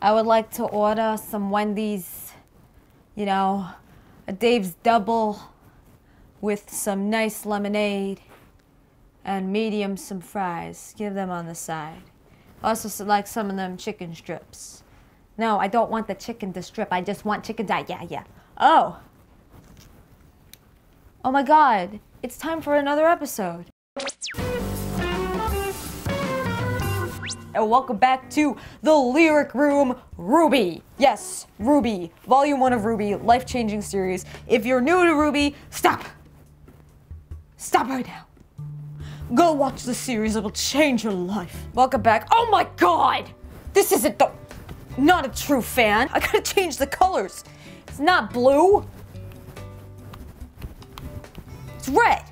I would like to order some Wendy's, you know, a Dave's Double with some nice lemonade and medium some fries. Give them on the side. Also like some of them chicken strips. No, I don't want the chicken to strip. I just want chicken to, yeah. Oh. Oh my God. It's time for another episode. And welcome back to the Lyric Room RWBY. Yes, RWBY. Volume 1 of RWBY, life-changing series. If you're new to RWBY, stop. Stop right now. Go watch the series, it will change your life. Welcome back. Oh my God! This isn't not a true fan. I gotta change the colors. It's not blue. It's red.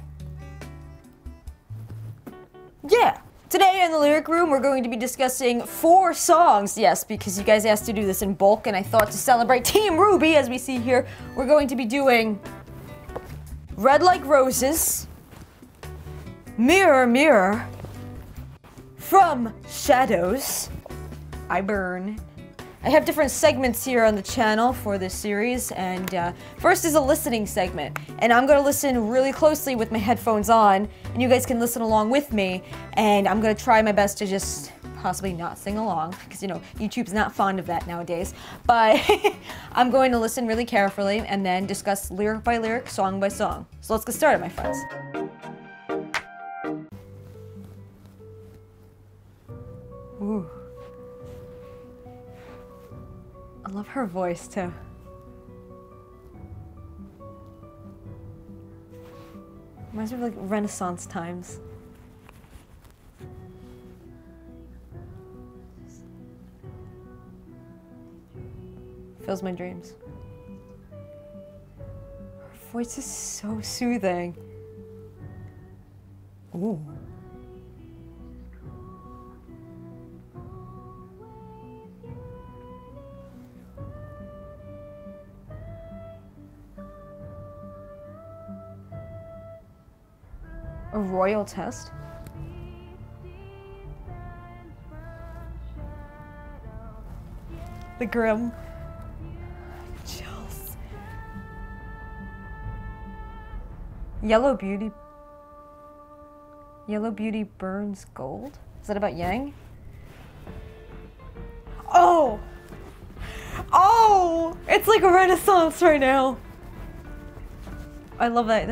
Yeah. Today in the Lyric Room, we're going to be discussing 4 songs. Yes, because you guys asked to do this in bulk, and I thought to celebrate Team RWBY, as we see here, we're going to be doing Red Like Roses, Mirror, Mirror, From Shadows, I Burn. I have different segments here on the channel for this series, and first is a listening segment, and I'm gonna listen really closely with my headphones on, and you guys can listen along with me, and I'm gonna try my best to just possibly not sing along, because you know, YouTube's not fond of that nowadays, but I'm going to listen really carefully and then discuss lyric by lyric, song by song. So let's get started, my friends. Ooh. I love her voice, too. Reminds me of, like, Renaissance times. Fills my dreams. Her voice is so soothing. Ooh. A royal test? The grim. Chills. Yellow Beauty. Yellow Beauty burns gold? Is that about Yang? Oh! Oh! It's like a renaissance right now. I love that.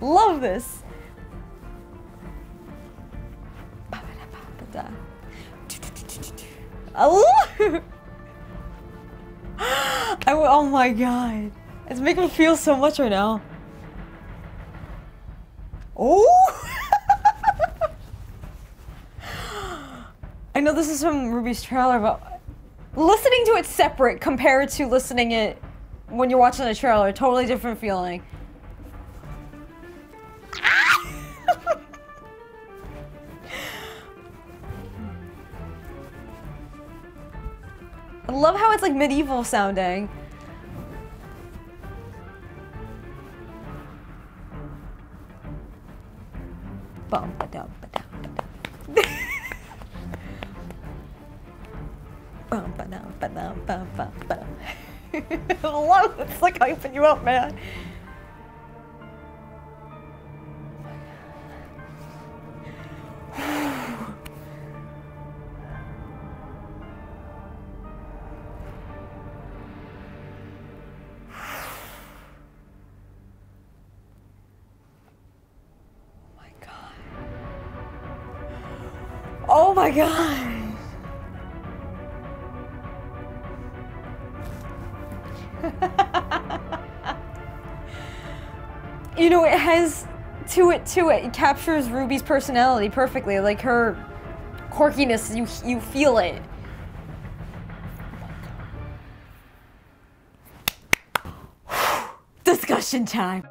Love this. I love it. Oh my God. It's making me feel so much right now. Oh! I know this is from RWBY's trailer, but listening to it separate compared to listening it when you're watching the trailer, totally different feeling. I love how it's like medieval sounding. Bum ba dum ba dum ba dum. Bum ba dum ba dum bum bum bum. I love it. It's like hyping you up, man. Oh my God. You know, it has it captures RWBY's personality perfectly, like her quirkiness, you feel it. Discussion time.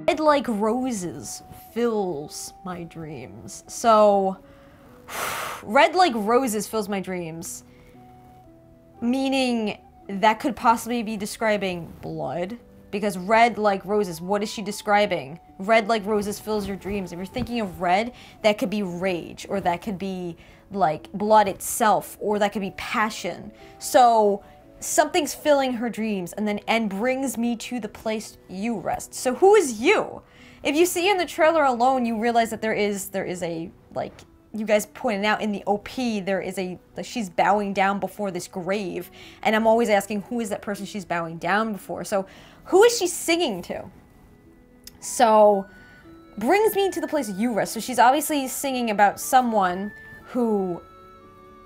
Red Like Roses fills my dreams. So, Red Like Roses fills my dreams, meaning that could possibly be describing blood, Because red like roses, what is she describing? Red like roses fills your dreams. If you're thinking of red, that could be rage, or that could be like blood itself, or that could be passion. So something's filling her dreams, and brings me to the place you rest. So who is you? If you see in the trailer alone, you realize that there is a, like you guys pointed out in the OP, she's bowing down before this grave, and I'm always asking, who is that person she's bowing down before? So who is she singing to? So brings me to the place you rest. So she's obviously singing about someone who,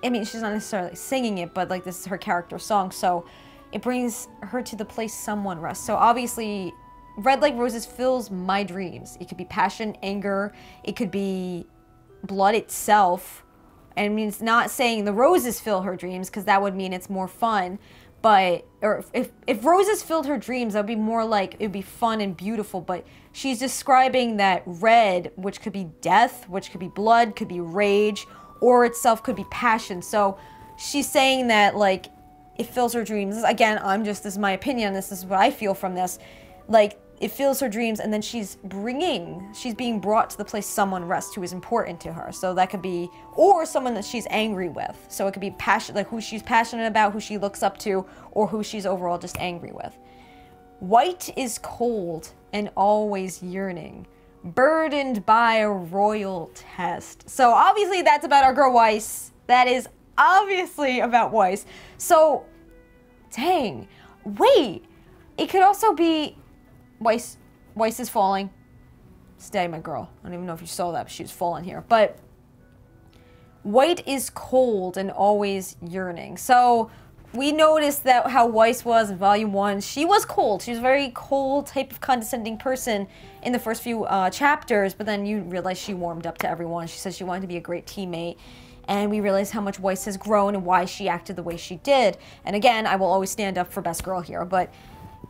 I mean, she's not necessarily singing it, but like this is her character song, so it brings her to the place someone rests. So obviously, red like roses fills my dreams. It could be passion, anger, it could be blood itself. And I mean, it's not saying the roses fill her dreams, because that would mean it's more fun. But, or if roses filled her dreams, that would be more like, it would be fun and beautiful. But she's describing that red, which could be death, which could be blood, could be rage, or itself could be passion. So she's saying that, like, it fills her dreams. Again, this is my opinion, this is what I feel from this. Like, it fills her dreams, and then she's being brought to the place someone rests who is important to her. So that could be, or someone that she's angry with. So it could be passion, like who she's passionate about, who she looks up to, or who she's overall just angry with. White is cold and always yearning, burdened by a royal test. So obviously that's about our girl Weiss. That is obviously about Weiss. So, dang, wait, it could also be Weiss is falling. Stay, my girl. I don't even know if you saw that, but she was falling here. But white is cold and always yearning. So we noticed that how Weiss was in Volume 1. She was cold. She was a very cold type of condescending person in the first few chapters, but then you realize she warmed up to everyone. She said she wanted to be a great teammate. And we realized how much Weiss has grown and why she acted the way she did. And again, I will always stand up for best girl here, but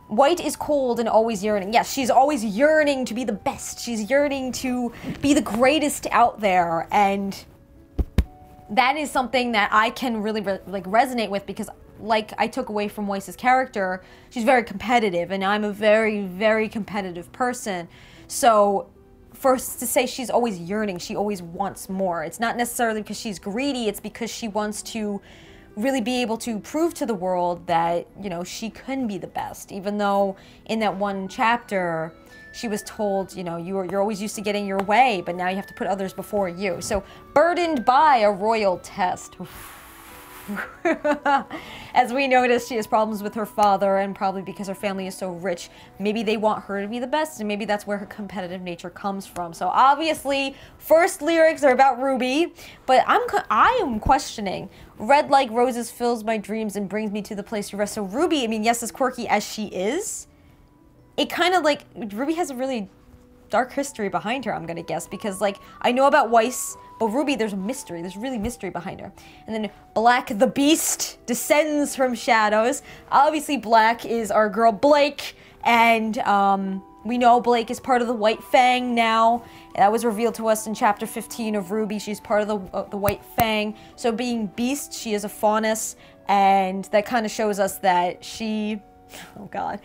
white is cold and always yearning. Yes, she's always yearning to be the best. She's yearning to be the greatest out there. And that is something that I can really resonate with, because like I took away from Weiss's character, she's very competitive, and I'm a very, very competitive person. So for us to say she's always yearning, she always wants more. It's not necessarily because she's greedy, it's because she wants to really be able to prove to the world that, you know, she can be the best. Even though in that one chapter, she was told, you know, you're always used to getting your way, but now you have to put others before you. So, burdened by a royal test. As we noticed, she has problems with her father, and probably because her family is so rich, maybe they want her to be the best, and maybe that's where her competitive nature comes from. So obviously, first lyrics are about RWBY, but I am questioning, red like roses fills my dreams and brings me to the place you rest. So RWBY, I mean, yes, as quirky as she is, it kind of like, RWBY has a really dark history behind her, I'm gonna guess, because like, I know about Weiss, but RWBY, there's a mystery. There's really mystery behind her. And then Black the Beast descends from shadows. Obviously, Black is our girl Blake, and we know Blake is part of the White Fang now. That was revealed to us in chapter 15 of RWBY. She's part of the White Fang. So being Beast, she is a faunus, and that kind of shows us that she, oh god,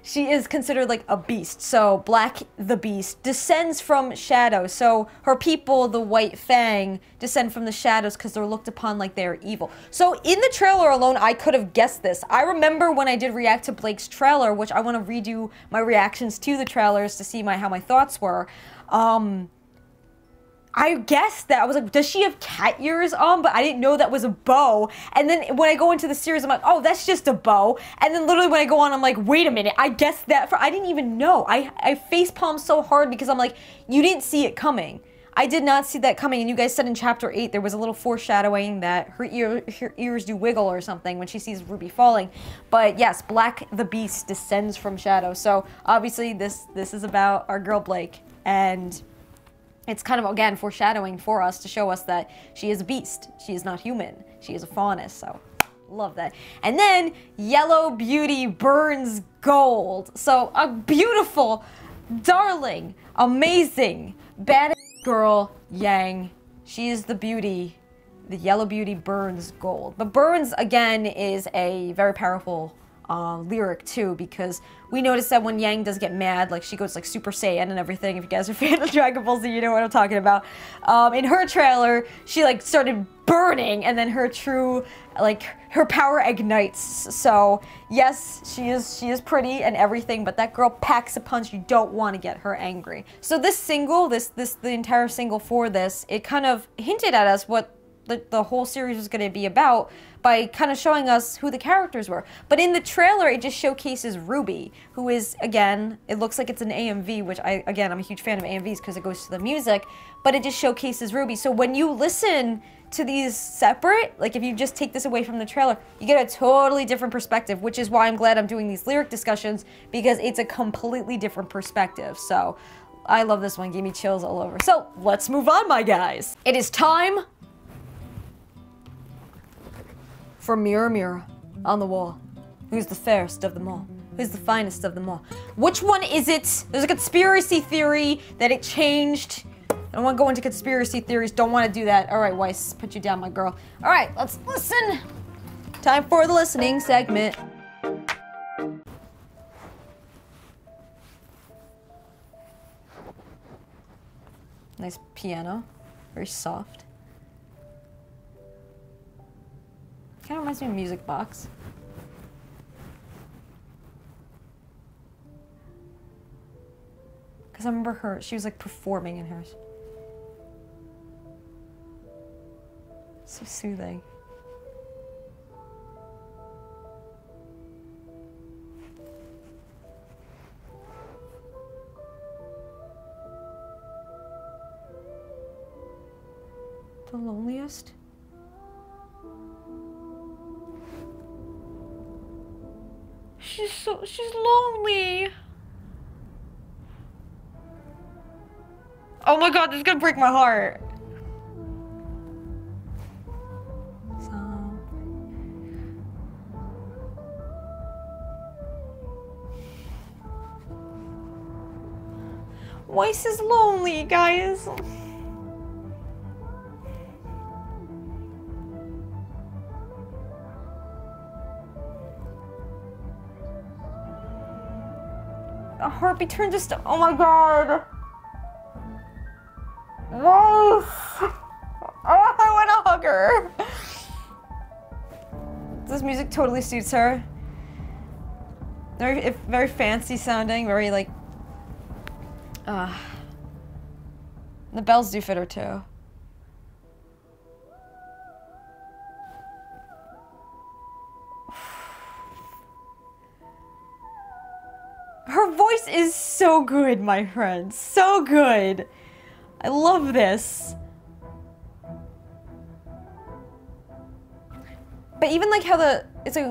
she is considered like a beast. So Black the Beast descends from shadows. So her people, the White Fang, descend from the shadows because they're looked upon like they're evil. So in the trailer alone, I could have guessed this. I remember when I did react to Blake's trailer, which I want to redo my reactions to the trailers to see how my thoughts were. I guessed that. I was like, does she have cat ears on? But I didn't know that was a bow. And then when I go into the series, I'm like, oh, that's just a bow. And then literally when I go on, I'm like, wait a minute. I guessed that I didn't even know. I facepalmed so hard because I'm like, you didn't see it coming. I did not see that coming. And you guys said in chapter 8, there was a little foreshadowing that her ears do wiggle or something when she sees RWBY falling. But yes, Black the Beast descends from shadow. So obviously this is about our girl Blake. And it's kind of, again, foreshadowing for us to show us that she is a beast. She is not human. She is a faunus, so love that. And then Yellow Beauty burns gold. So a beautiful, darling, amazing, badass girl, Yang. She is the beauty. The Yellow Beauty burns gold. But burns, again, is a very powerful lyric too, because we noticed that when Yang does get mad, like she goes like Super Saiyan and everything. If you guys are a fan of Dragon Ball Z, you know what I'm talking about. In her trailer, she like started burning, and then her true, like, her power ignites. So yes, she is pretty and everything, but that girl packs a punch. You don't want to get her angry. So this single, the entire single for this, it kind of hinted at us what the whole series was going to be about by kind of showing us who the characters were. But in the trailer, it just showcases RWBY, who is, again, it looks like it's an AMV, which I'm a huge fan of AMVs because it goes to the music, but it just showcases RWBY. So when you listen to these separate, like if you just take this away from the trailer, you get a totally different perspective, which is why I'm glad I'm doing these lyric discussions, because it's a completely different perspective. So I love this one, gave me chills all over. So let's move on, my guys. It is time for Mirror, Mirror on the wall. Who's the fairest of them all? Who's the finest of them all? Which one is it? There's a conspiracy theory that it changed. I don't want to go into conspiracy theories. Don't want to do that. All right, Weiss, put you down, my girl. All right, let's listen. Time for the listening segment. Nice piano, very soft. Kind of reminds me of Music Box. Because I remember her, she was like performing in hers. So soothing. The loneliest? She's lonely. Oh my god, this is gonna break my heart. Weiss is lonely, guys. A heartbeat turned just, oh my god. Weiss. Oh, I want to hug her. This music totally suits her. Very fancy sounding, very like, the bells do fit her too. Her voice is so good, my friends. So good. I love this. But even like how it's like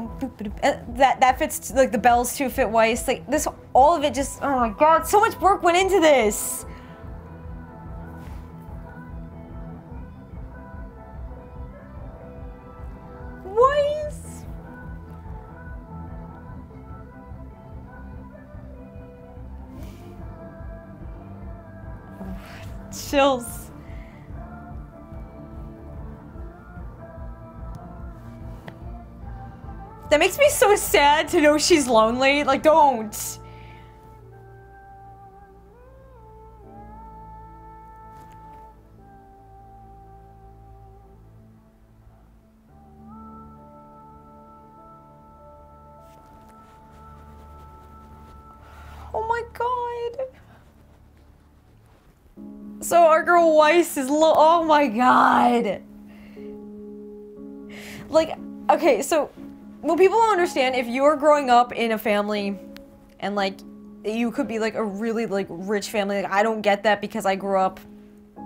that fits, like the bells too fit Weiss. Like this, all of it just, oh my god, so much work went into this. Weiss. Chills. That makes me so sad to know she's lonely. Like, don't. Oh my god. So our girl Weiss is oh my god. Like, okay, so well, people don't understand, if you're growing up in a family and like you could be like a really like rich family, like I don't get that because I grew up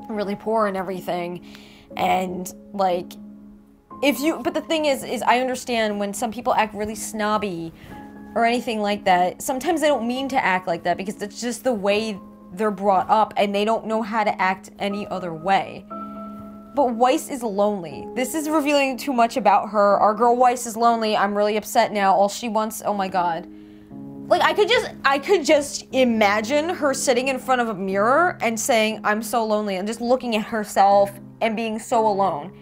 really poor and everything, and like but the thing is I understand when some people act really snobby or anything like that. Sometimes they don't mean to act like that because it's just the way they're brought up and they don't know how to act any other way. But Weiss is lonely. This is revealing too much about her. Our girl Weiss is lonely. I'm really upset now. All she wants, oh my god. Like I could just imagine her sitting in front of a mirror and saying, I'm so lonely, and just looking at herself and being so alone.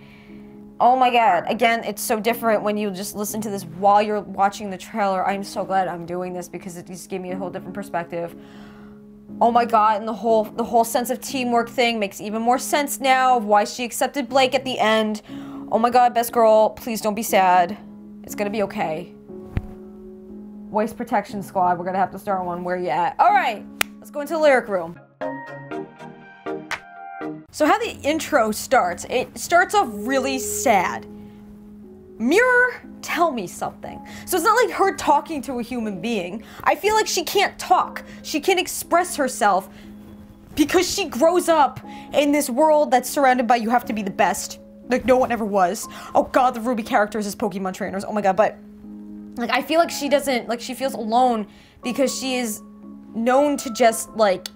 Oh my god, again, it's so different when you just listen to this while you're watching the trailer. I'm so glad I'm doing this because it just gave me a whole different perspective. Oh my god, and the whole sense of teamwork thing makes even more sense now of why she accepted Blake at the end. Oh my god, best girl, please don't be sad. It's gonna be okay. Waste Protection Squad, we're gonna have to start one. Where you at? Alright, let's go into the lyric room. So how the intro starts, it starts off really sad. Mirror, tell me something. So it's not like her talking to a human being. I feel like she can't talk. She can't express herself because she grows up in this world that's surrounded by you have to be the best. Like no one ever was. Oh god, the RWBY characters as Pokemon trainers. Oh my god, but like I feel like she doesn't, like she feels alone because she is known to just like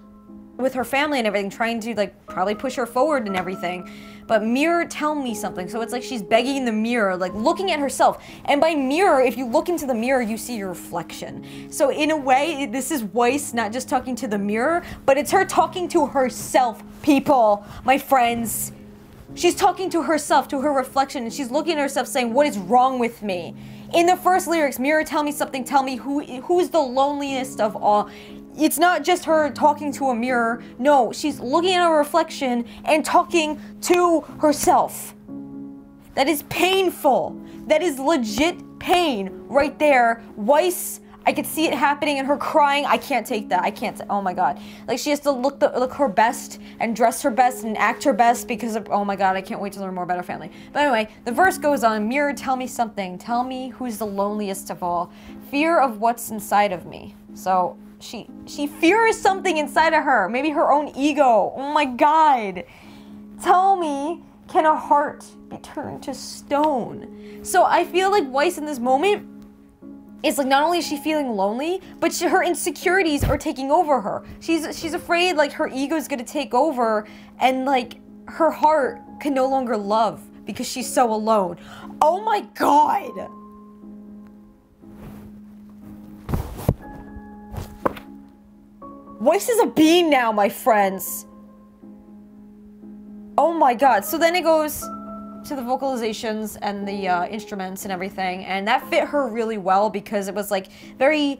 with her family and everything, trying to like probably push her forward and everything. But mirror, tell me something. So it's like she's begging the mirror, like looking at herself. And by mirror, if you look into the mirror, you see your reflection. So in a way, this is Weiss not just talking to the mirror, but it's her talking to herself, people, my friends. She's talking to herself, to her reflection, and she's looking at herself saying, what is wrong with me? In the first lyrics, mirror, tell me something, tell me who's the loneliest of all. It's not just her talking to a mirror. No, she's looking at her reflection and talking to herself. That is painful. That is legit pain right there. Weiss, I could see it happening and her crying. I can't take that. I can't. Oh my god. Like she has to look her best and dress her best and act her best because of, oh my god, I can't wait to learn more about her family. But anyway, the verse goes on. Mirror, tell me something. Tell me who's the loneliest of all. Fear of what's inside of me. So she fears something inside of her. Maybe her own ego. Oh my god. Tell me, can a heart be turned to stone? So I feel like Weiss in this moment is like not only is she feeling lonely, but her insecurities are taking over her. She's afraid like her ego is gonna take over and like her heart can no longer love because she's so alone. Oh my god. Weiss is a being now, my friends. Oh my god. So then it goes to the vocalizations and the instruments and everything, and that fit her really well because it was like very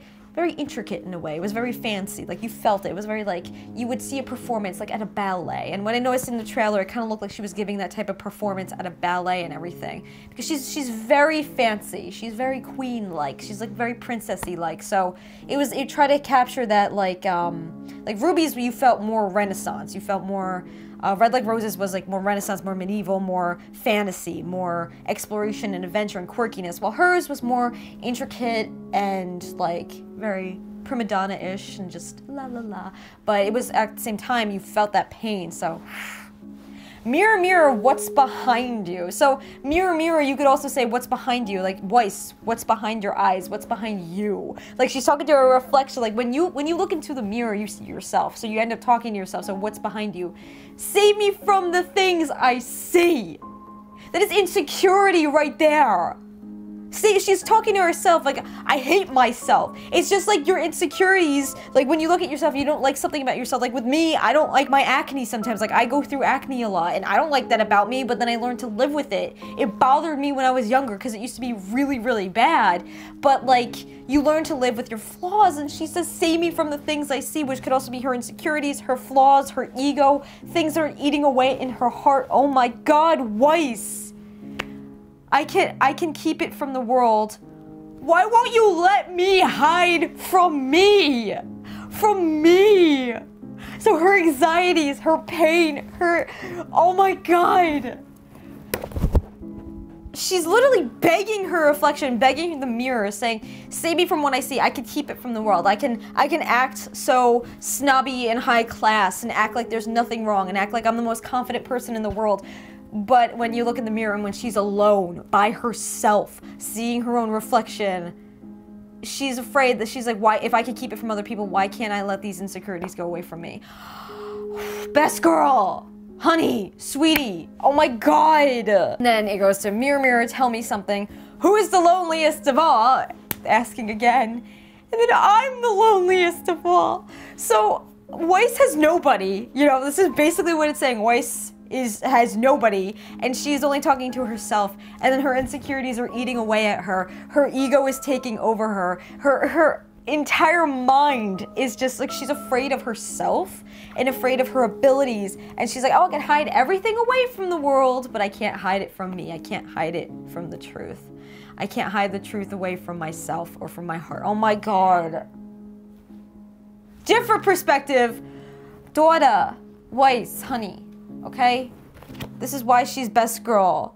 intricate in a way. It was very fancy, like you felt it. It was very like you would see a performance like at a ballet. And when I noticed in the trailer, it kind of looked like she was giving that type of performance at a ballet and everything because she's very fancy. She's very queen-like. She's like very princessy like. So it tried to capture that like RWBY's, you felt more Renaissance. You felt more. Red Like Roses was like more Renaissance, more medieval, more fantasy, more exploration and adventure and quirkiness, while hers was more intricate and like very prima donna-ish and just la la la. But it was at the same time you felt that pain, so. Mirror, mirror, what's behind you? So, mirror, mirror, you could also say what's behind you, like Weiss, what's behind your eyes, what's behind you? Like she's talking to a reflection, like when you look into the mirror, you see yourself, so you end up talking to yourself, so what's behind you? Save me from the things I see. That is insecurity right there. See, she's talking to herself like, I hate myself. It's just like your insecurities, like when you look at yourself, you don't like something about yourself. Like with me, I don't like my acne sometimes. Like I go through acne a lot and I don't like that about me, but then I learned to live with it. It bothered me when I was younger because it used to be really, really bad. But like, you learn to live with your flaws, and she says, save me from the things I see, which could also be her insecurities, her flaws, her ego, things that are eating away in her heart. Oh my god, Weiss. I can keep it from the world. Why won't you let me hide from me? From me. So her anxieties, her pain, oh my god. She's literally begging her reflection, begging the mirror, saying, save me from what I see. I can keep it from the world. I can act so snobby and high class and act like there's nothing wrong and act like I'm the most confident person in the world. But when you look in the mirror and when she's alone by herself, seeing her own reflection, she's afraid that she's like, why, if I can keep it from other people, why can't I let these insecurities go away from me? Best girl, honey, sweetie, oh my god. And then it goes to mirror, mirror, tell me something. Who is the loneliest of all? Asking again. And then I'm the loneliest of all. So Weiss has nobody. You know, this is basically what it's saying. Weiss has nobody, and she's only talking to herself, and then her insecurities are eating away at her. Her ego is taking over her. Her entire mind is just like, she's afraid of herself and afraid of her abilities, and she's like, oh, I can hide everything away from the world, but I can't hide it from me. I can't hide it from the truth. I can't hide the truth away from myself or from my heart. Oh my god. Different perspective. Daughter, Weiss, honey, okay? This is why she's best girl.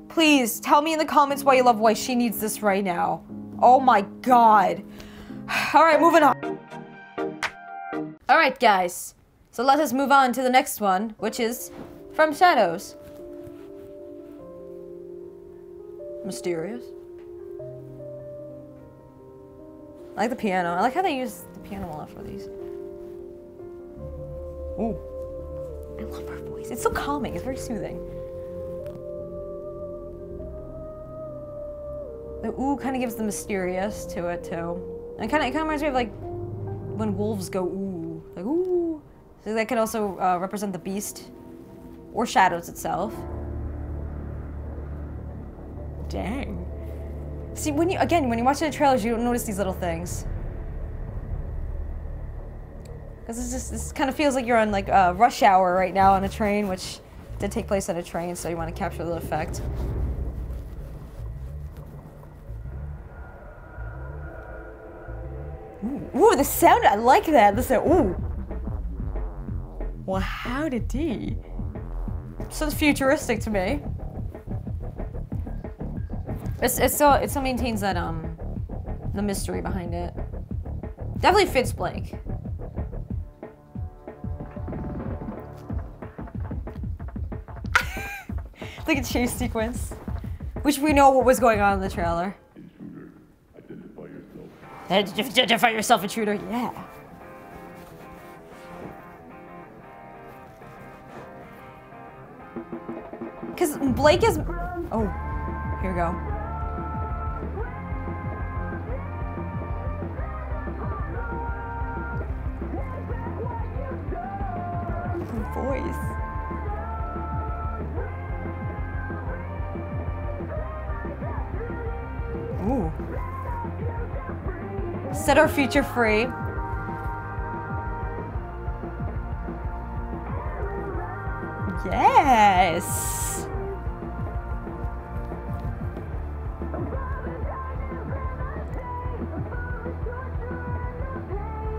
Please, tell me in the comments why you love Weiss. She needs this right now. Oh my god. Alright, moving on. Alright, guys. So let us move on to the next one, which is From Shadows. Mysterious. I like the piano. I like how they use the piano a lot for these. Ooh. I love her voice. It's so calming. It's very soothing. The ooh kind of gives the mysterious to it too. And it kind of reminds me of like when wolves go ooh, like ooh. So that could also represent the beast or shadows itself. Dang. See, when you watch the trailers, you don't notice these little things. Because this kind of feels like you're on like rush hour right now on a train, which did take place on a train, so you want to capture the effect. Ooh, the sound, I like that. The sound, ooh. Well, how did he? Sounds futuristic to me. It still maintains that the mystery behind it. Definitely fits Blake. Like a chase sequence, which we know what was going on in the trailer. Identify yourself, intruder. Yeah. Because Blake is. Oh, here we go. Her voice. Ooh. Set our future free. Yes.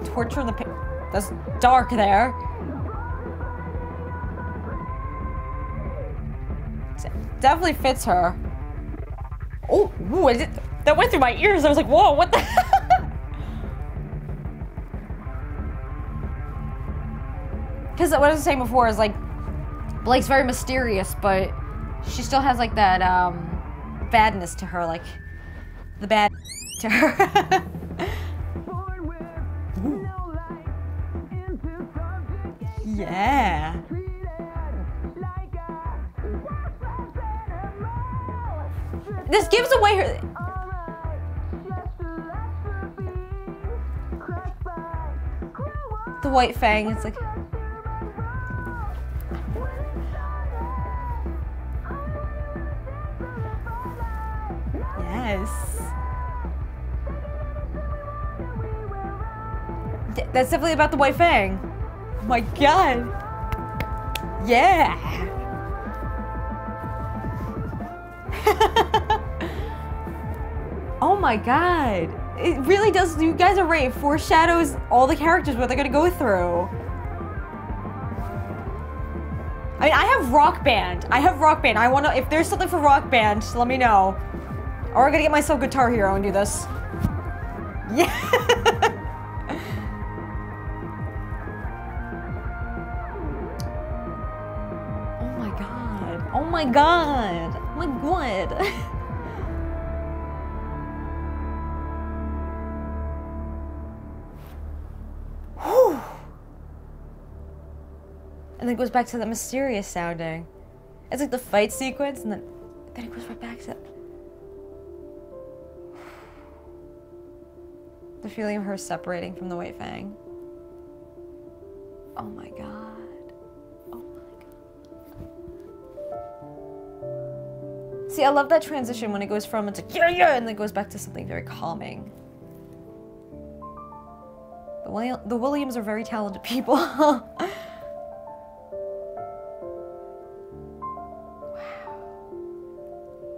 Torture the that's dark there. Definitely fits her. Oh, ooh, that went through my ears. I was like, whoa, what the? Because what I was saying before is like, Blake's very mysterious, but she still has like that badness to her, like the bad to her. Yeah. This gives away her. The white fang, it's like. Yes. That's definitely about the white fang. Oh my god. Yeah. Oh my god. It really does. You guys are right. It foreshadows all the characters, what they're gonna go through. I mean, I have Rock Band. I wanna, if there's something for Rock Band, let me know. Or I'm gonna get myself Guitar Hero and do this. Yeah. Oh my god. Oh my god. Oh my god. Whew. And then it goes back to the mysterious sounding. It's like the fight sequence, and then it goes right back to the feeling of her separating from the White Fang. Oh my god. Oh my god. See, I love that transition when it goes from, it's like, yeah, yeah, and then it goes back to something very calming. The Williams are very talented people. Wow.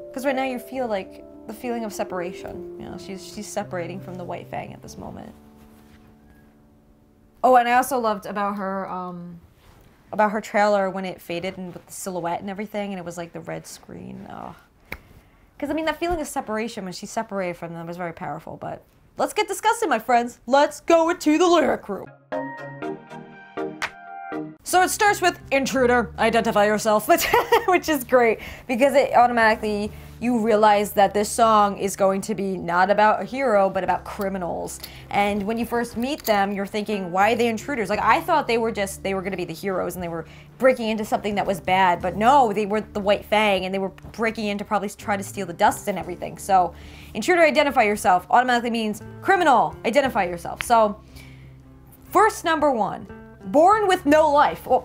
Because right now you feel like the feeling of separation. You know, she's separating from the White Fang at this moment. Oh, and I also loved about her trailer when it faded and with the silhouette and everything, and it was like the red screen. Oh. Because, I mean, that feeling of separation when she's separated from them was very powerful, but let's get discussing, my friends. Let's go into the lyric room. So it starts with intruder, identify yourself, which is great because it automatically, you realize that this song is going to be not about a hero, but about criminals. And when you first meet them, you're thinking, why are they intruders? Like, I thought they were going to be the heroes and they were breaking into something that was bad, but no, they were the White Fang and they were breaking in to probably try to steal the dust and everything. So intruder, identify yourself automatically means criminal, identify yourself. So verse number 1. Born with no life. Oh,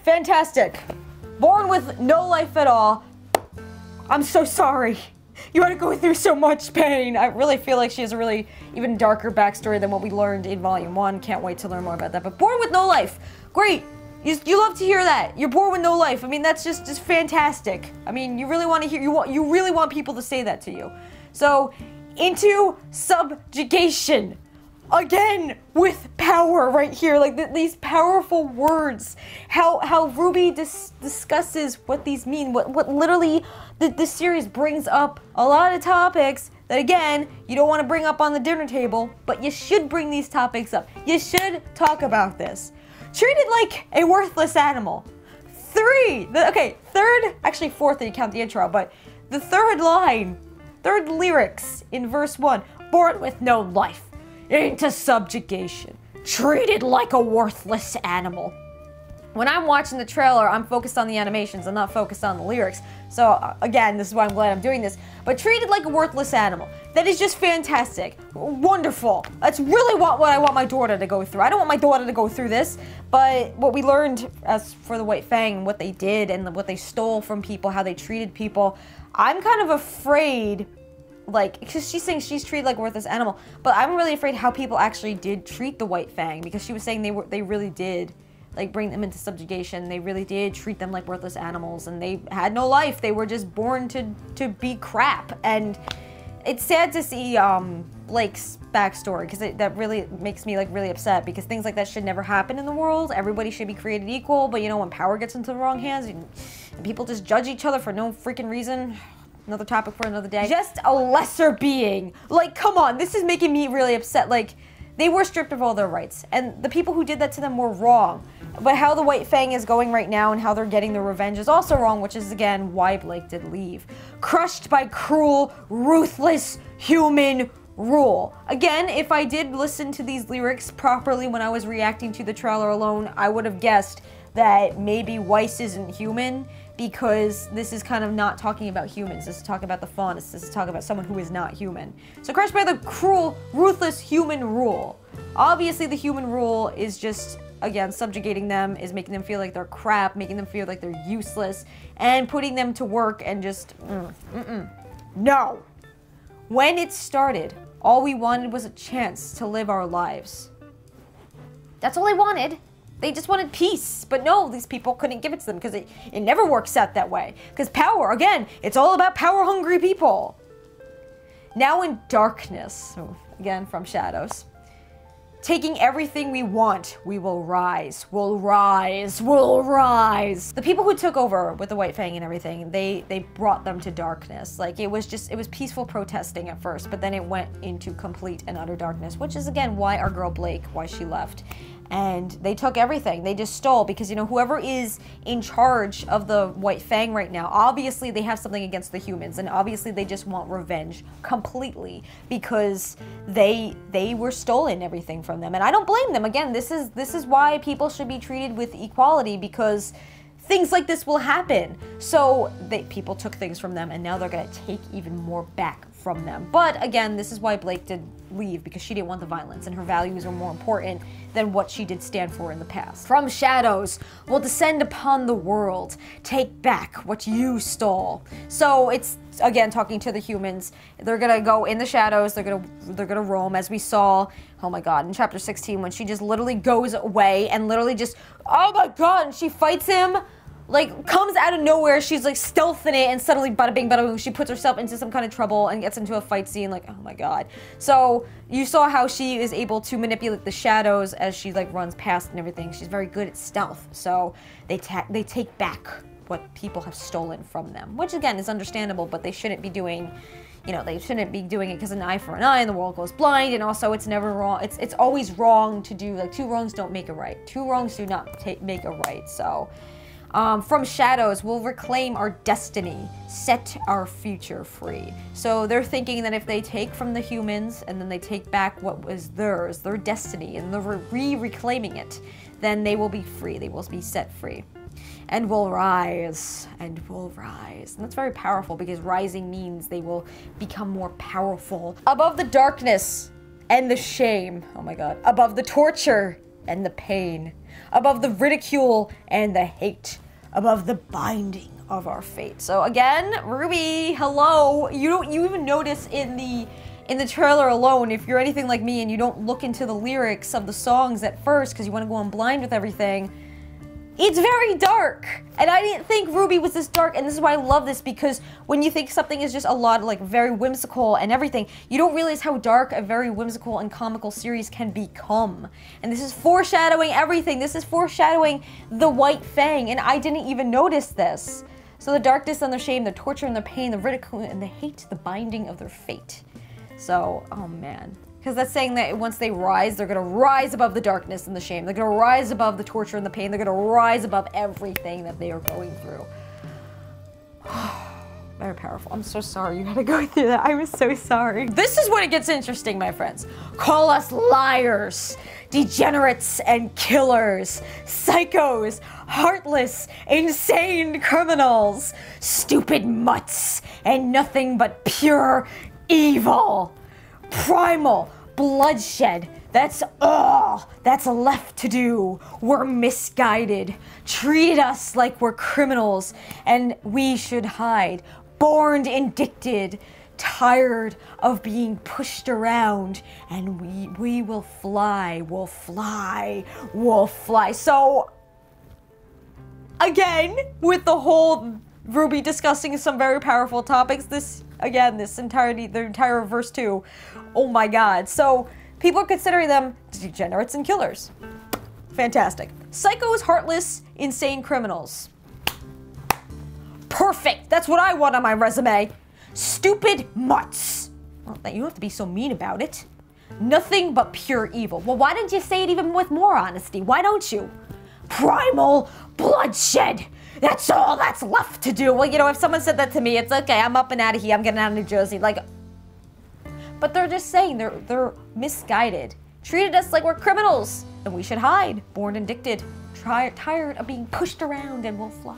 fantastic. Born with no life at all. I'm so sorry. You had to go through so much pain. I really feel like she has a really even darker backstory than what we learned in Volume 1. Can't wait to learn more about that. But born with no life. Great. You love to hear that. You're born with no life. I mean, that's just fantastic. I mean, you really want to hear, you really want people to say that to you. So, into subjugation. Again, with power right here, like these powerful words, how RWBY discusses what these mean, what literally the series brings up a lot of topics that, again, you don't want to bring up on the dinner table, but you should bring these topics up. You should talk about this. Treated like a worthless animal. Actually fourth if you count the intro, but the third lyrics in verse 1, born with no life. Into subjugation, treated like a worthless animal. When I'm watching the trailer, I'm focused on the animations, I'm not focused on the lyrics. So again, this is why I'm glad I'm doing this. But treated like a worthless animal. That is just fantastic. Wonderful. That's really what I want my daughter to go through. I don't want my daughter to go through this, but what we learned as for the White Fang, what they did and what they stole from people, how they treated people, I'm kind of afraid, like, because she's saying she's treated like a worthless animal, but I'm really afraid how people actually did treat the White Fang, because she was saying they really did, like, bring them into subjugation. They really did treat them like worthless animals, and they had no life. They were just born to be crap. And it's sad to see Blake's backstory, because that really makes me, like, really upset, because things like that should never happen in the world. Everybody should be created equal, but you know, when power gets into the wrong hands and people just judge each other for no freaking reason. Another topic for another day. Just a lesser being. Like, come on, this is making me really upset. Like, they were stripped of all their rights, and the people who did that to them were wrong. But how the White Fang is going right now and how they're getting their revenge is also wrong, which is, again, why Blake did leave. Crushed by cruel, ruthless human rule. Again, if I did listen to these lyrics properly when I was reacting to the trailer alone, I would have guessed that maybe Weiss isn't human, because this is kind of not talking about humans. This is talking about the faunus. This is talking about someone who is not human. So crushed by the cruel, ruthless human rule. Obviously the human rule is just, again, subjugating them, is making them feel like they're crap, making them feel like they're useless, and putting them to work and just, No. When it started, all we wanted was a chance to live our lives. That's all they wanted. They just wanted peace, but no, these people couldn't give it to them, because it never works out that way. Because power, again, it's all about power-hungry people. Now in darkness, again, from shadows. Taking everything we want, we will rise, we'll rise, we'll rise. The people who took over with the White Fang and everything, they brought them to darkness. Like, it was peaceful protesting at first, but then it went into complete and utter darkness, which is, again, why our girl Blake, why she left. And they took everything. They just stole, because, you know, whoever is in charge of the White Fang right now, obviously they have something against the humans, and obviously they just want revenge completely, because they were stolen everything from them. And I don't blame them. Again, this is why people should be treated with equality, because things like this will happen. So people took things from them, and now they're gonna take even more back from them. But again, this is why Blake did leave, because she didn't want the violence and her values are more important than what she did stand for in the past. From shadows will descend upon the world, take back what you stole. So it's again talking to the humans. They're gonna go in the shadows, they're gonna roam, as we saw, oh my god, in chapter 16 when she just literally goes away and literally just, oh my god, and she fights him. Like, comes out of nowhere, she's like stealthing it, and suddenly bada bing bada boom, she puts herself into some kind of trouble and gets into a fight scene, like, oh my god. So, you saw how she is able to manipulate the shadows as she like runs past and everything. She's very good at stealth, so they take back what people have stolen from them. Which again is understandable, but they shouldn't be doing, you know, they shouldn't be doing it because an eye for an eye and the world goes blind, and also it's never wrong, it's always wrong to do, like, two wrongs don't make a right. Two wrongs do not make a right, so... from shadows, we'll reclaim our destiny, set our future free. So they're thinking that if they take from the humans and then they take back what was theirs, their destiny, and they're reclaiming it, then they will be free. They will be set free. And will rise, and will rise. And that's very powerful because rising means they will become more powerful. Above the darkness and the shame, oh my god, above the torture and the pain, above the ridicule and the hate, above the binding of our fate. So again, RWBY, hello. You even notice in the trailer alone, if you're anything like me and you don't look into the lyrics of the songs at first because you want to go on blind with everything, it's very dark. And I didn't think RWBY was this dark, and this is why I love this, because when you think something is just a lot, like, very whimsical and everything, you don't realize how dark a very whimsical and comical series can become. And this is foreshadowing everything. This is foreshadowing the White Fang, and I didn't even notice this. So the darkness and the shame, the torture and the pain, the ridicule and the hate, the binding of their fate. So, oh man. Because that's saying that once they rise, they're going to rise above the darkness and the shame. They're going to rise above the torture and the pain. They're going to rise above everything that they are going through. Very powerful. I'm so sorry you had to go through that. I was so sorry. This is when it gets interesting, my friends. Call us liars, degenerates and killers, psychos, heartless, insane criminals, stupid mutts, and nothing but pure evil. Primal bloodshed. That's all that's left to do. We're misguided. Treated us like we're criminals and we should hide. Born addicted. Tired of being pushed around, and we will fly. We'll fly. We'll fly. So again, with the whole RWBY discussing some very powerful topics, the entire verse 2, oh my god. So people are considering them degenerates and killers. Fantastic. Psychos, heartless, insane criminals. Perfect. That's what I want on my resume. Stupid mutts. Well, you don't have to be so mean about it. Nothing but pure evil. Well, why didn't you say it even with more honesty? Why don't you? Primal bloodshed. That's all that's left to do. Well, you know, if someone said that to me, it's okay. I'm up and out of here. I'm getting out of New Jersey. Like, but they're just saying they're misguided. Treated us like we're criminals and we should hide. Born addicted. Tired of being pushed around, and we'll fly.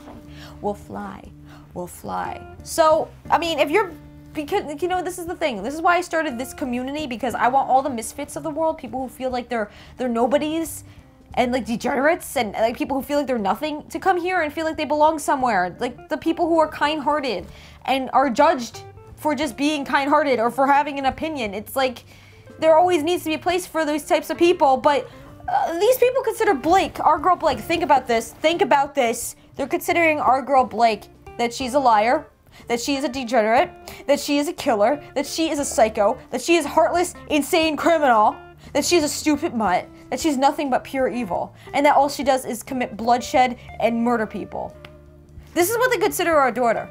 We'll fly. We'll fly. So, I mean, if you're, because, you know, this is the thing. This is why I started this community, because I want all the misfits of the world, people who feel like they're nobodies, and like degenerates, and like people who feel like they're nothing, to come here and feel like they belong somewhere. Like the people who are kind-hearted and are judged for just being kind-hearted or for having an opinion. It's like there always needs to be a place for those types of people, but these people consider Blake, our girl Blake, think about this, they're considering our girl Blake that she's a liar, that she is a degenerate, that she is a killer, that she is a psycho, that she is a heartless, insane criminal, that she's a stupid mutt, that she's nothing but pure evil, and that all she does is commit bloodshed and murder people. This is what they consider our daughter.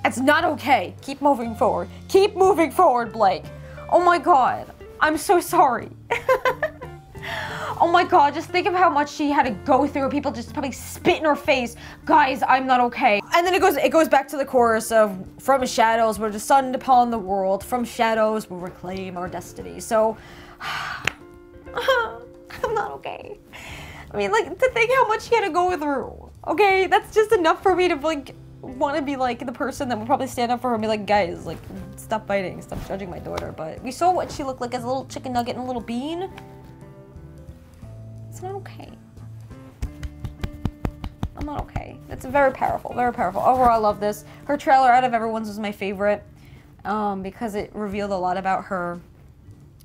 It's not okay. Keep moving forward. Keep moving forward, Blake. Oh my god. I'm so sorry. Oh my god, just think of how much she had to go through. People just probably spit in her face. Guys, I'm not okay. And then it goes back to the chorus of, from shadows we're descend upon the world. From shadows we'll reclaim our destiny. So, I'm not okay. I mean, like, to think how much she had to go through. Okay, that's just enough for me to, like, want to be like the person that would probably stand up for her and be like, guys, like, stop fighting, stop judging my daughter. But we saw what she looked like as a little chicken nugget and a little bean. It's not okay. I'm not okay. It's very powerful, very powerful. Overall, I love this. Her trailer out of everyone's was my favorite because it revealed a lot about her,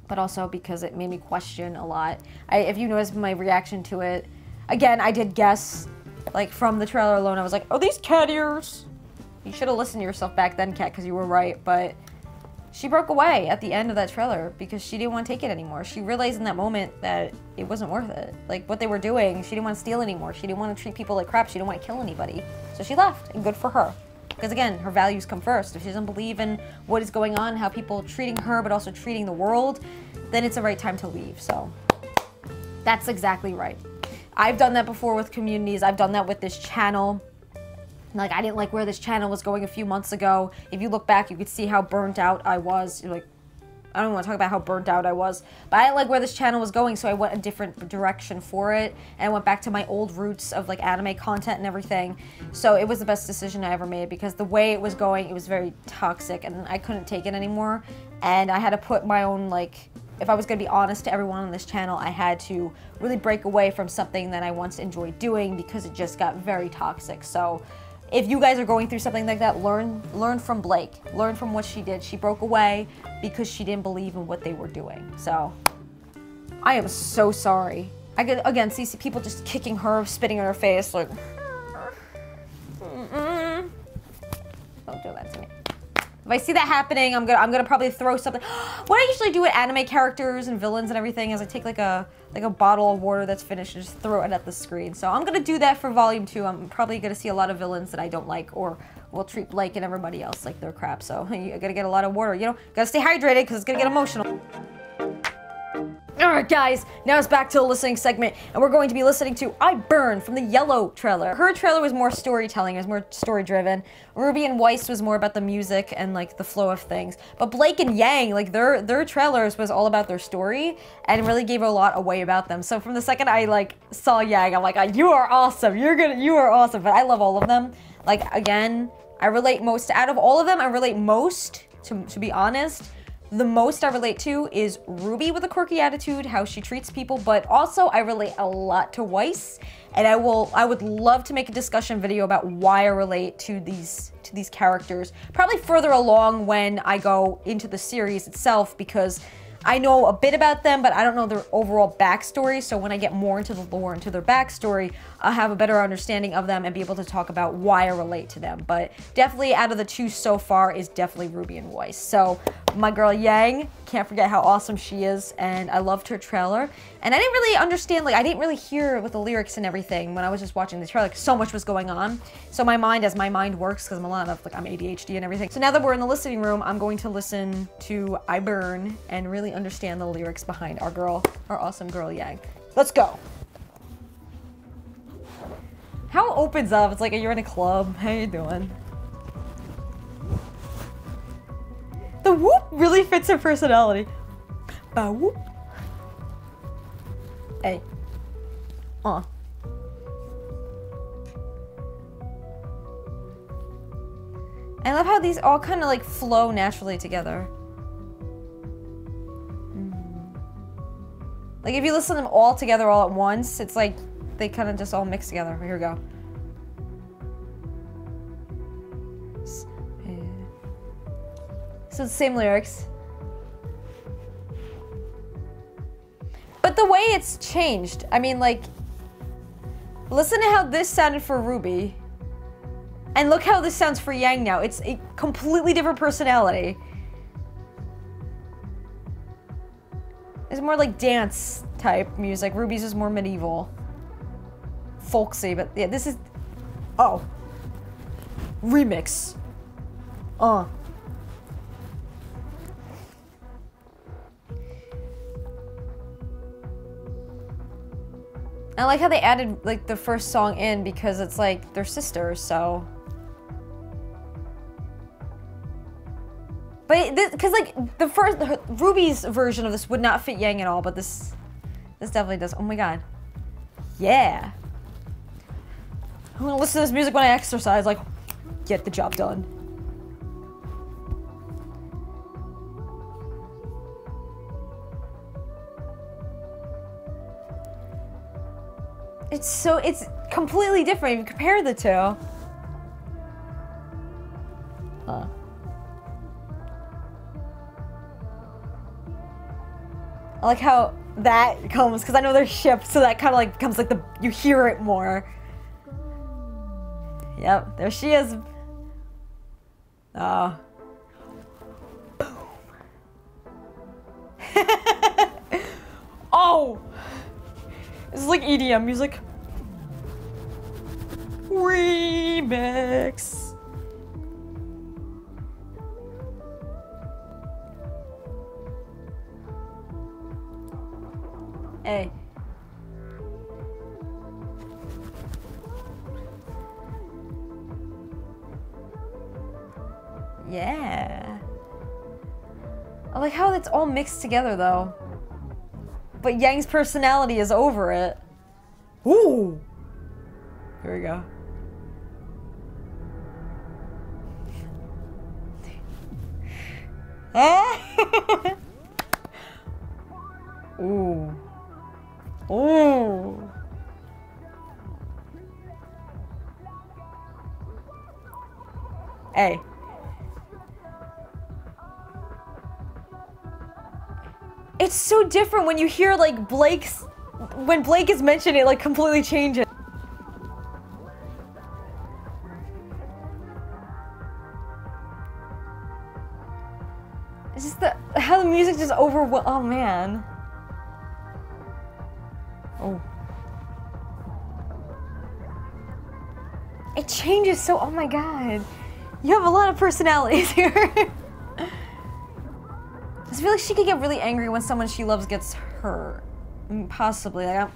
but also because it made me question a lot. If you noticed my reaction to it, again, I did guess, like from the trailer alone, I was like, oh, these cat ears. You should have listened to yourself back then, Cat, because you were right, but she broke away at the end of that trailer because she didn't want to take it anymore. She realized in that moment that it wasn't worth it. Like, what they were doing, she didn't want to steal anymore. She didn't want to treat people like crap. She didn't want to kill anybody. So she left, and good for her. Because again, her values come first. If she doesn't believe in what is going on, how people are treating her, but also treating the world, then it's the right time to leave. So that's exactly right. I've done that before with communities. I've done that with this channel. Like, I didn't like where this channel was going a few months ago. If you look back, you could see how burnt out I was. You're like, I don't want to talk about how burnt out I was, but I didn't like where this channel was going, so I went a different direction for it, and I went back to my old roots of, like, anime content and everything. So it was the best decision I ever made, because the way it was going, it was very toxic, and I couldn't take it anymore, and I had to put my own, like, if I was going to be honest to everyone on this channel, I had to really break away from something that I once enjoyed doing, because it just got very toxic. So if you guys are going through something like that, learn from Blake. Learn from what she did. She broke away because she didn't believe in what they were doing. So I am so sorry. I could, again, see people just kicking her, spitting in her face, like, don't do that to me. If I see that happening, I'm gonna probably throw something. What I usually do with anime characters and villains and everything is I take like a bottle of water that's finished and just throw it at the screen. So I'm gonna do that for volume 2. I'm probably gonna see a lot of villains that I don't like, or will treat Blake and everybody else like they're crap. So you gotta get a lot of water. You know, gotta stay hydrated because it's gonna get emotional. Alright guys, now it's back to the listening segment, and we're going to be listening to I Burn from the Yellow trailer. Her trailer was more storytelling, it was more story driven. Ruby and Weiss was more about the music and like the flow of things. But Blake and Yang, like their trailers was all about their story and really gave a lot away about them. So from the second I like saw Yang, I'm like, you are awesome, you are awesome. But I love all of them. Like again, I relate most, out of all of them, I relate most, to be honest, the most I relate to is Ruby with a quirky attitude, how she treats people, but also I relate a lot to Weiss, and I would love to make a discussion video about why I relate to these characters, probably further along when I go into the series itself, because I know a bit about them, but I don't know their overall backstory, so when I get more into the lore, into their backstory, I'll have a better understanding of them and be able to talk about why I relate to them. But definitely out of the two so far is definitely Ruby and Weiss. So my girl Yang, can't forget how awesome she is, and I loved her trailer. And I didn't really understand, like I didn't really hear with the lyrics and everything when I was just watching the trailer, because so much was going on. So my mind, as my mind works, because I'm a lot of, like I'm ADHD and everything. So now that we're in the listening room, I'm going to listen to I Burn and really understand the lyrics behind our awesome girl Yang. Let's go. How it opens up, it's like you're in a club. How you doing? The whoop really fits her personality. Ba whoop. Hey. I love how these all kind of like flow naturally together. Like if you listen to them all together all at once, it's like they kind of just all mix together. Here we go. So it's the same lyrics. But the way it's changed, I mean like, listen to how this sounded for Ruby. And look how this sounds for Yang now. It's a completely different personality. It's more like dance type music. Ruby's is more medieval. Folksy, but yeah, this is... Oh. Remix. I like how they added like the first song in because it's like they're sisters, so. But because like Ruby's version of this would not fit Yang at all, but this definitely does. Oh my god. Yeah. I'm gonna listen to this music when I exercise, like, get the job done. It's completely different if you compare the two. I like how that comes, because I know they're shipped, so that kind of like becomes like you hear it more. Yep, there she is. Oh. Boom. Oh! This is like EDM music. Remix. Hey. Yeah. I like how it's all mixed together though. But Yang's personality is over it. Ooh! Here we go. Ooh. Ooh. Hey. It's so different when you hear like when Blake is mentioned, it like completely changes. It's just how the music just oh man. Oh. It changes so, oh my god. You have a lot of personalities here. I feel like she could get really angry when someone she loves gets hurt. Possibly. Like,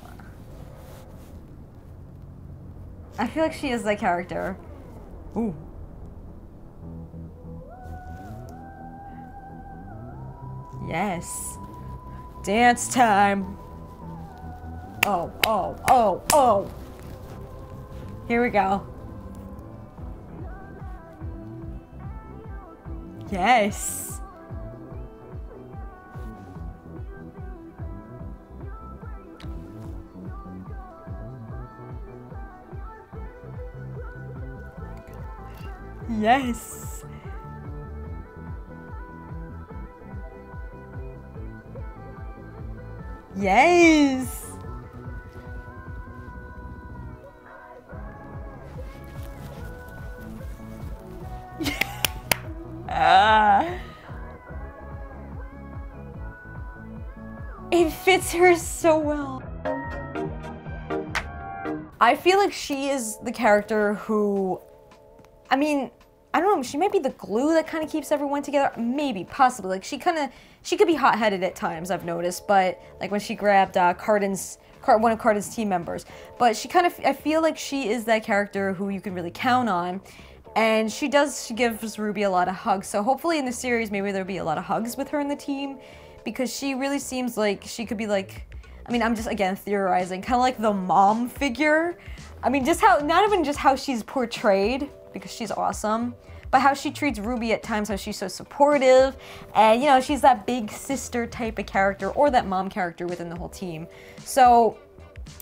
I feel like she is that character. Ooh. Yes. Dance time. Oh, oh, oh, oh. Here we go. Yes. Yes. Yes. It fits her so well. I feel like she is the character who, I mean, I don't know, she might be the glue that kind of keeps everyone together. Maybe, possibly. Like, she could be hot-headed at times, I've noticed, but, like, when she grabbed one of Cardin's team members. But I feel like she is that character who you can really count on. And she gives Ruby a lot of hugs. So hopefully in the series, maybe there'll be a lot of hugs with her in the team. Because she really seems like she could be like, I mean, I'm just, again, theorizing, kind of like the mom figure. I mean, not even just how she's portrayed, because she's awesome, but how she treats Ruby at times, how she's so supportive, and, you know, she's that big sister type of character, or that mom character within the whole team. So,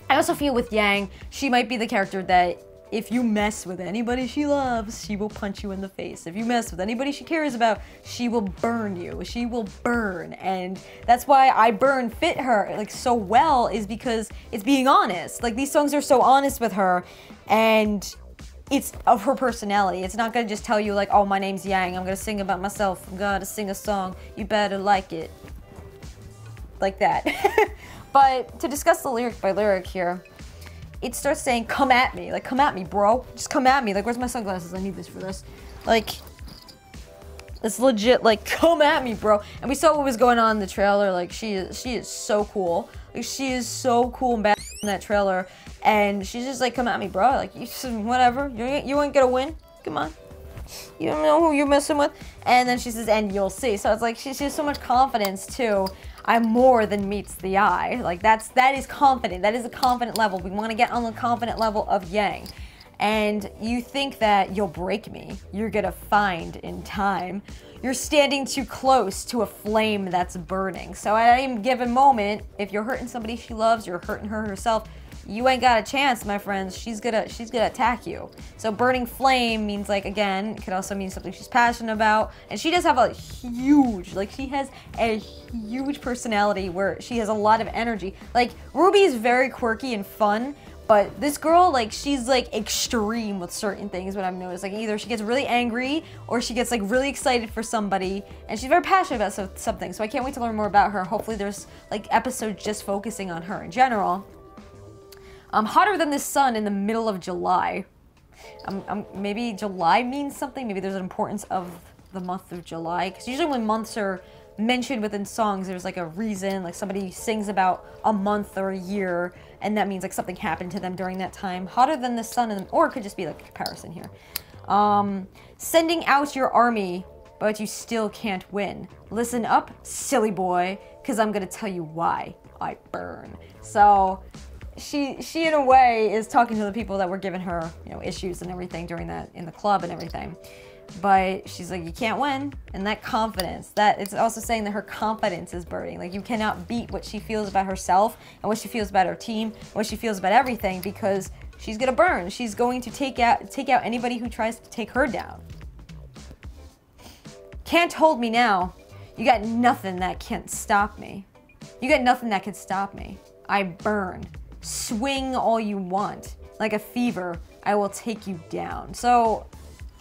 I also feel with Yang, she might be the character that if you mess with anybody she loves, she will punch you in the face. If you mess with anybody she cares about, she will burn you. She will burn. And that's why I Burn fit her like so well, is because it's being honest. Like, these songs are so honest with her, and it's of her personality. It's not gonna just tell you like, oh, my name's Yang, I'm gonna sing about myself, I'm gonna sing a song, you better like it. Like that. But to discuss the lyric by lyric here, it starts saying, come at me. Like, come at me, bro. Just come at me. Like, where's my sunglasses? I need this for this. Like, it's legit, like, come at me, bro. And we saw what was going on in the trailer. Like, she is so cool. Like, she is so cool and bad in that trailer. And she's just like, come at me, bro. Like, whatever. You ain't gonna win. Come on. You don't know who you're messing with. And then she says, and you'll see. So it's like, she has so much confidence, too. I'm more than meets the eye. Like, that is confident. That is a confident level. We want to get on the confident level of Yang. and you think that you'll break me. You're gonna find in time. You're standing too close to a flame that's burning. So at any given moment, if you're hurting somebody she loves, you're hurting her herself, you ain't got a chance, my friends. She's gonna attack you. So burning flame means, like, again, it could also mean something she's passionate about. And she does have a huge, like, she has a huge personality where she has a lot of energy. Like, RWBY is very quirky and fun, but this girl, like, she's, like, extreme with certain things, what I've noticed. Like, either she gets really angry or she gets, like, really excited for somebody, and she's very passionate about something. So I can't wait to learn more about her. Hopefully there's, like, episodes just focusing on her in general. Hotter than the sun in the middle of July. Maybe July means something. Maybe there's an importance of the month of July. Because usually when months are mentioned within songs, there's like a reason. Like somebody sings about a month or a year, and that means like something happened to them during that time. Hotter than the sun, or it could just be like a comparison here. Sending out your army, but you still can't win. Listen up, silly boy, because I'm going to tell you why I burn. So she in a way is talking to the people that were giving her, you know, issues and everything during that in the club and everything. But she's like, you can't win. And that confidence, that it's also saying that her confidence is burning. Like, you cannot beat what she feels about herself and what she feels about her team, and what she feels about everything, because she's gonna burn. She's going to take out anybody who tries to take her down. Can't hold me now. You got nothing that can't stop me. You got nothing that can stop me. I burn. Swing all you want. Like a fever, I will take you down. So,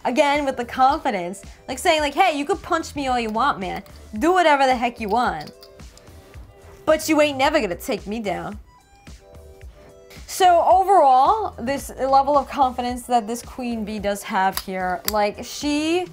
again, with the confidence, like saying like, hey, you could punch me all you want, man. Do whatever the heck you want. But you ain't never gonna take me down. So overall, this level of confidence that this Queen Bee does have here, like, she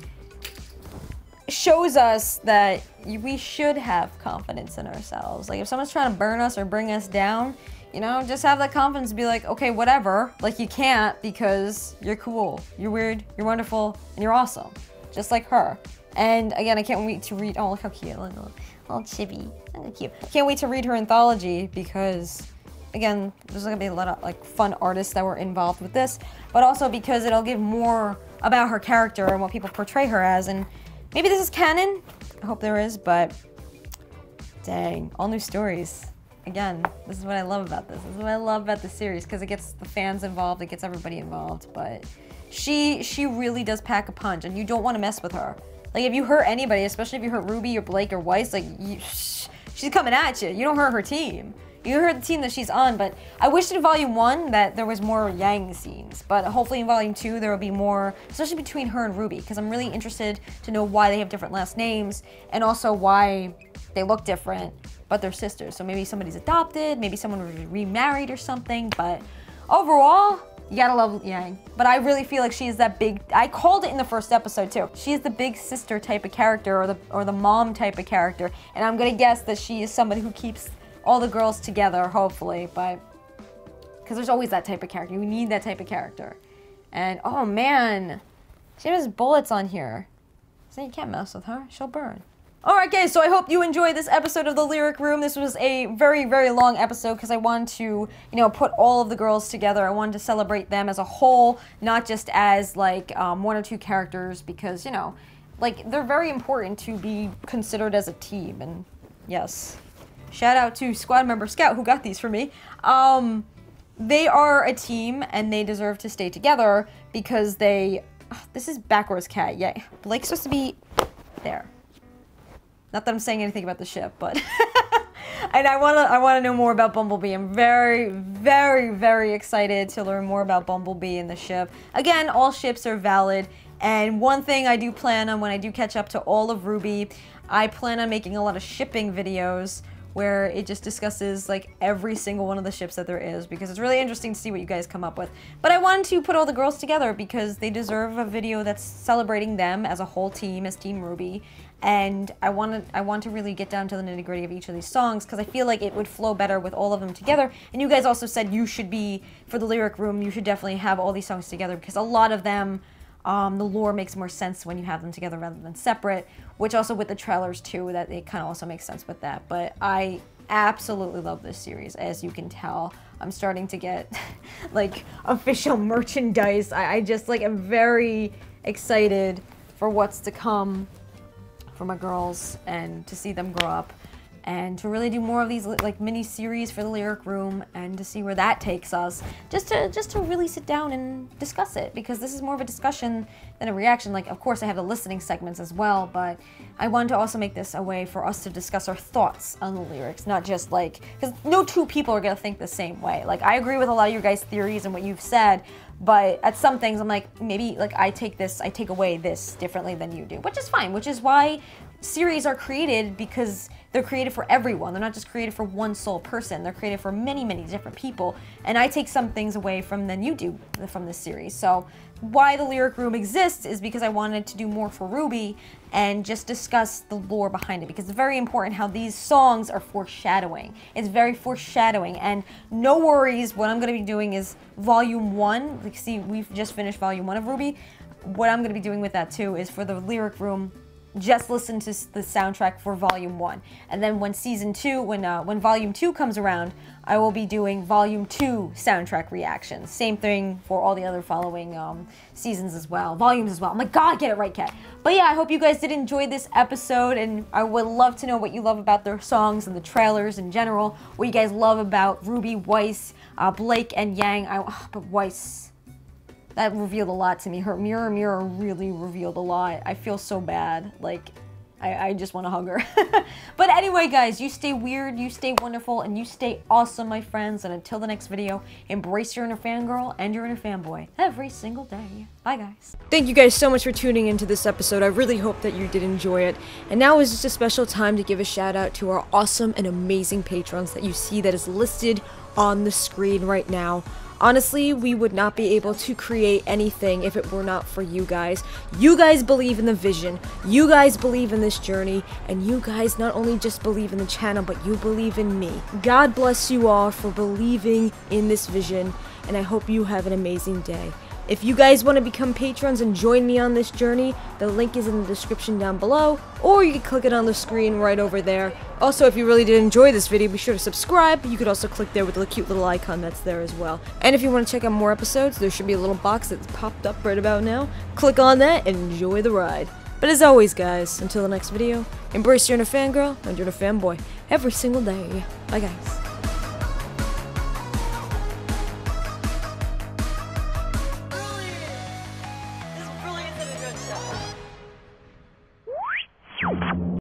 shows us that we should have confidence in ourselves. Like, if someone's trying to burn us or bring us down, you know, just have that confidence to be like, okay, whatever. Like, you can't, because you're cool, you're weird, you're wonderful, and you're awesome. Just like her. And again, I can't wait to read, oh, look how cute, little chibi, so cute. Can't wait to read her anthology, because, again, there's gonna be a lot of, like, fun artists that were involved with this, but also because it'll give more about her character and what people portray her as, and maybe this is canon. I hope there is, but dang, all new stories. Again, this is what I love about this. This is what I love about the series, because it gets the fans involved, it gets everybody involved, but she really does pack a punch, and you don't want to mess with her. Like, if you hurt anybody, especially if you hurt RWBY or Blake or Weiss, like, she's coming at you. You don't hurt her team. You hurt the team that she's on, but I wish in Volume 1 that there was more Yang scenes, but hopefully in Volume 2 there will be more, especially between her and RWBY, because I'm really interested to know why they have different last names, and also why they look different, but they're sisters. So maybe somebody's adopted, maybe someone was remarried or something, but overall, you gotta love Yang. But I really feel like she is that big, I called it in the first episode too, she is the big sister type of character, or the mom type of character, and I'm gonna guess that she is somebody who keeps all the girls together, hopefully, but because there's always that type of character. You need that type of character. And oh man, she has bullets on here, so you can't mess with her, she'll burn. Alright guys, so I hope you enjoyed this episode of the Lyric Room. This was a very, very long episode because I wanted to, you know, put all of the girls together. I wanted to celebrate them as a whole, not just as like one or two characters, because, you know, like, they're very important to be considered as a team. And yes, shout out to squad member Scout who got these for me. They are a team and they deserve to stay together because they, this is backwards cat, yeah. Blake's supposed to be there. Not that I'm saying anything about the ship, but and I wanna know more about Bumblebee. I'm very, very, very excited to learn more about Bumblebee and the ship. Again, all ships are valid, and one thing I do plan on when I do catch up to all of RWBY, I plan on making a lot of shipping videos where it just discusses like every single one of the ships that there is, because it's really interesting to see what you guys come up with. But I wanted to put all the girls together because they deserve a video that's celebrating them as a whole team, as Team RWBY. And I want to really get down to the nitty-gritty of each of these songs because I feel like it would flow better with all of them together. And you guys also said you should be, for the Lyric Room, you should definitely have all these songs together because a lot of them, the lore makes more sense when you have them together rather than separate, which also with the trailers too, that it kind of also makes sense with that. But I absolutely love this series, as you can tell. I'm starting to get like official merchandise. I just like am very excited for what's to come for my girls and to see them grow up and to really do more of these like mini series for the Lyric Room and to see where that takes us. Just to really sit down and discuss it, because this is more of a discussion than a reaction. Like, of course I have the listening segments as well, but I wanted to also make this a way for us to discuss our thoughts on the lyrics, not just like, because no two people are gonna think the same way. Like, I agree with a lot of your guys' theories and what you've said, but at some things I'm like, maybe like I take away this differently than you do, which is fine, which is why series are created, because they're created for everyone. They're not just created for one sole person. They're created for many, many different people. And I take some things away than you do from this series. So why the Lyric Room exists is because I wanted to do more for RWBY and just discuss the lore behind it, because it's very important how these songs are foreshadowing. It's very foreshadowing, and no worries, what I'm going to be doing is Volume 1. Like, see, we've just finished Volume 1 of RWBY. What I'm going to be doing with that too is for the Lyric Room, just listen to the soundtrack for Volume 1. And then when Season 2, when Volume 2 comes around, I will be doing Volume 2 soundtrack reactions. Same thing for all the other following seasons as well, volumes as well. Oh my god, get it right, Kat. But yeah, I hope you guys did enjoy this episode, and I would love to know what you love about their songs and the trailers in general, what you guys love about RWBY, Weiss, Blake, and Yang. But Weiss, that revealed a lot to me. Her Mirror really revealed a lot. I feel so bad. Like, I just want to hug her. But anyway, guys, you stay weird, you stay wonderful, and you stay awesome, my friends. And until the next video, embrace your inner fangirl and your inner fanboy every single day. Bye, guys. Thank you guys so much for tuning into this episode. I really hope that you did enjoy it. And now is just a special time to give a shout out to our awesome and amazing patrons that you see that is listed on the screen right now. Honestly, we would not be able to create anything if it were not for you guys. You guys believe in the vision, you guys believe in this journey, and you guys not only just believe in the channel, but you believe in me. God bless you all for believing in this vision, and I hope you have an amazing day. If you guys want to become patrons and join me on this journey, the link is in the description down below, or you can click it on the screen right over there. Also, if you really did enjoy this video, be sure to subscribe. You could also click there with the cute little icon that's there as well. And if you want to check out more episodes, there should be a little box that's popped up right about now. Click on that and enjoy the ride. But as always, guys, until the next video, embrace your inner fangirl and your inner fanboy every single day. Bye, guys.